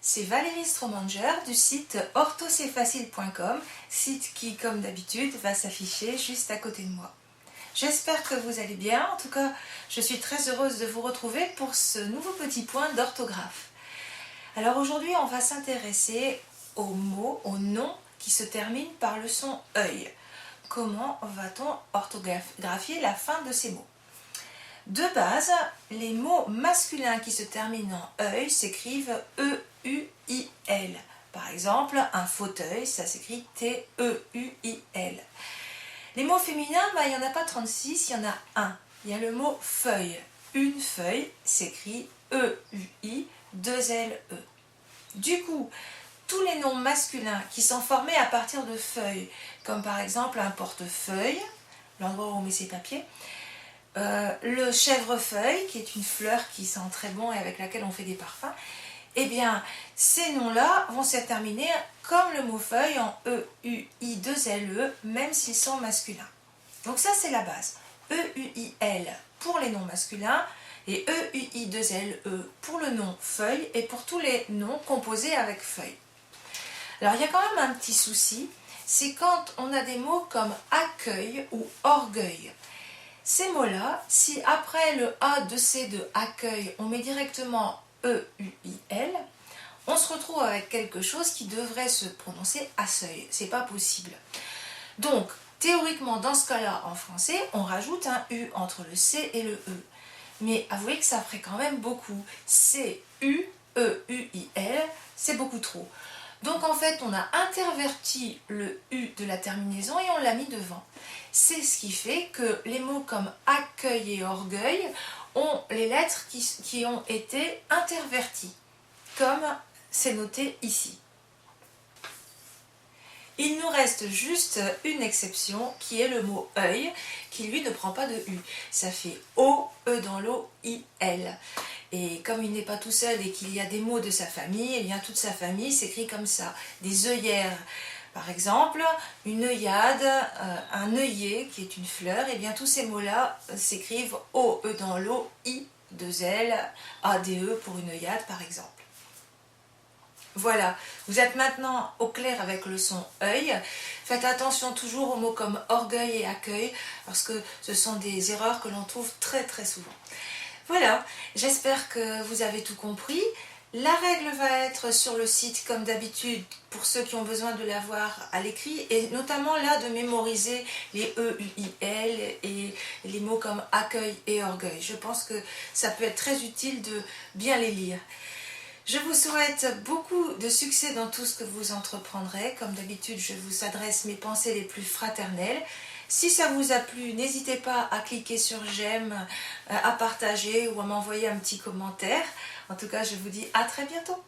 c'est Valérie Stromanger du site orthoc'estfacile.com, site qui, comme d'habitude, va s'afficher juste à côté de moi. J'espère que vous allez bien, en tout cas, je suis très heureuse de vous retrouver pour ce nouveau petit point d'orthographe. Alors aujourd'hui, on va s'intéresser aux mots, aux noms qui se terminent par le son œil. Comment va-t-on orthographier la fin de ces mots? De base, les mots masculins qui se terminent en œil s'écrivent E-U-I-L. Par exemple, un fauteuil, ça s'écrit T-E-U-I-L. Les mots féminins, il n'y en a pas 36, il y en a un. Il y a le mot feuille. Une feuille s'écrit E-U-I, 2-L-E. Du coup, tous les noms masculins qui sont formés à partir de feuilles, comme par exemple un portefeuille, l'endroit où on met ses papiers, le chèvrefeuille, qui est une fleur qui sent très bon et avec laquelle on fait des parfums, eh bien, ces noms-là vont se terminer comme le mot feuille en E-U-I-2-L-E, même s'ils sont masculins. Donc ça, c'est la base. E-U-I-L pour les noms masculins et E-U-I-2-L-E pour le nom feuille et pour tous les noms composés avec feuille. Alors, il y a quand même un petit souci, c'est quand on a des mots comme accueil ou orgueil. Ces mots-là, si après le A de C de accueil, on met directement E-U-I-L, on se retrouve avec quelque chose qui devrait se prononcer à seuil. C'est pas possible. Donc, théoriquement, dans ce cas-là, en français, on rajoute un U entre le C et le E. Mais avouez que ça ferait quand même beaucoup. C-U-E-U-I-L, c'est beaucoup trop. Donc en fait, on a interverti le U de la terminaison et on l'a mis devant. C'est ce qui fait que les mots comme accueil et orgueil ont les lettres qui ont été interverties, comme c'est noté ici. Il nous reste juste une exception qui est le mot œil, qui lui ne prend pas de U. Ça fait O, E dans l'eau, I, L. Et comme il n'est pas tout seul et qu'il y a des mots de sa famille, eh bien toute sa famille s'écrit comme ça. Des œillères, par exemple, une œillade, un œillet qui est une fleur, et bien tous ces mots-là s'écrivent O, E dans l'eau, I, 2L, A, D, E pour une œillade par exemple. Voilà, vous êtes maintenant au clair avec le son œil. Faites attention toujours aux mots comme orgueil et accueil, parce que ce sont des erreurs que l'on trouve très très souvent. Voilà, j'espère que vous avez tout compris. La règle va être sur le site comme d'habitude pour ceux qui ont besoin de la voir à l'écrit et notamment là de mémoriser les E, U, I, L et les mots comme accueil et orgueil. Je pense que ça peut être très utile de bien les lire. Je vous souhaite beaucoup de succès dans tout ce que vous entreprendrez. Comme d'habitude, je vous adresse mes pensées les plus fraternelles. Si ça vous a plu, n'hésitez pas à cliquer sur j'aime, à partager ou à m'envoyer un petit commentaire. En tout cas, je vous dis à très bientôt.